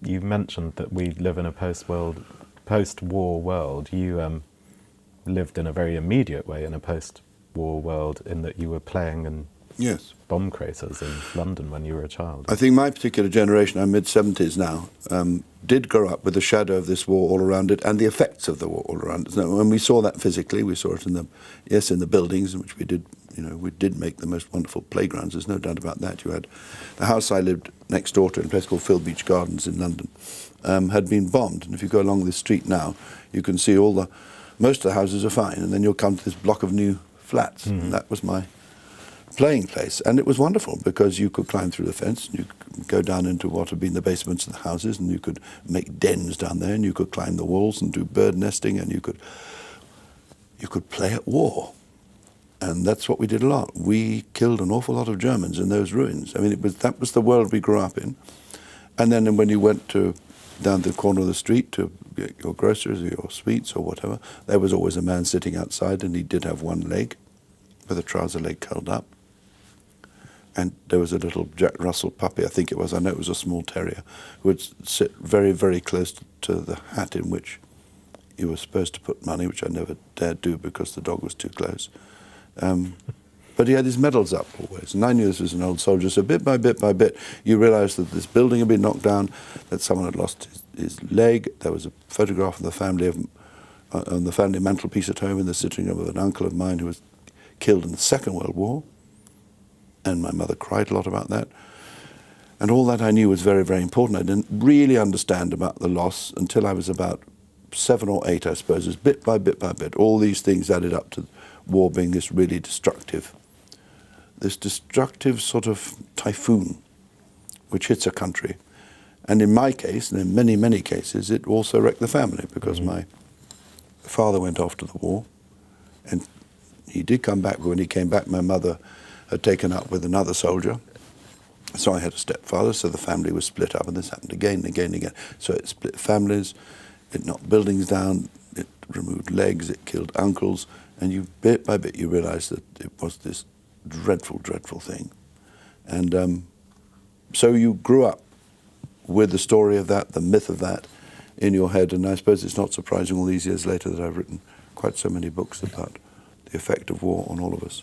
you mentioned that we live in a post-war world. You lived in a very immediate way in a post-war world, in that you were playing in Yes. bomb craters in London when you were a child. I think my particular generation, I'm mid-70s now, did grow up with the shadow of this war all around it and the effects of the war all around it. When we saw that physically, we saw it in the buildings in which we did make the most wonderful playgrounds. There's no doubt about that. You had the house I lived next door to in a place called Phil Beach Gardens in London, had been bombed. And if you go along this street now, you can see most of the houses are fine. And then you'll come to this block of new flats. And that was my playing place, and it was wonderful because you could climb through the fence, and you could go down into what had been the basements of the houses, and you could make dens down there, and you could climb the walls and do bird nesting, and you could play at war. And that's what we did a lot. We killed an awful lot of Germans in those ruins. I mean, that was the world we grew up in. And then when you went down the corner of the street to get your groceries or your sweets or whatever, there was always a man sitting outside, and he did have one leg with a trouser leg curled up. And there was a little Jack Russell puppy, I think it was, I know it was a small terrier, who would sit very, very close to the hat in which you were supposed to put money, which I never dared do because the dog was too close. But he had his medals up always. And I knew this was an old soldier, so bit by bit, you realised that this building had been knocked down, that someone had lost his leg. There was a photograph of the family on the family mantelpiece at home in the sitting room of an uncle of mine who was killed in the Second World War. And my mother cried a lot about that. And all that I knew was very, very important. I didn't really understand about the loss until I was about 7 or 8, I suppose. As bit by bit, all these things added up to war being this really destructive sort of typhoon which hits a country. And in my case, and in many, many cases, it also wrecked the family because my father went off to the war. And he did come back, but when he came back, my mother had taken up with another soldier. So I had a stepfather, so the family was split up, and this happened again and again and again. So it split families, it knocked buildings down, it removed legs, it killed uncles, and bit by bit you realised that it was this dreadful, dreadful thing. And so you grew up with the story of that, the myth of that in your head, and I suppose it's not surprising all these years later that I've written quite so many books about the effect of war on all of us.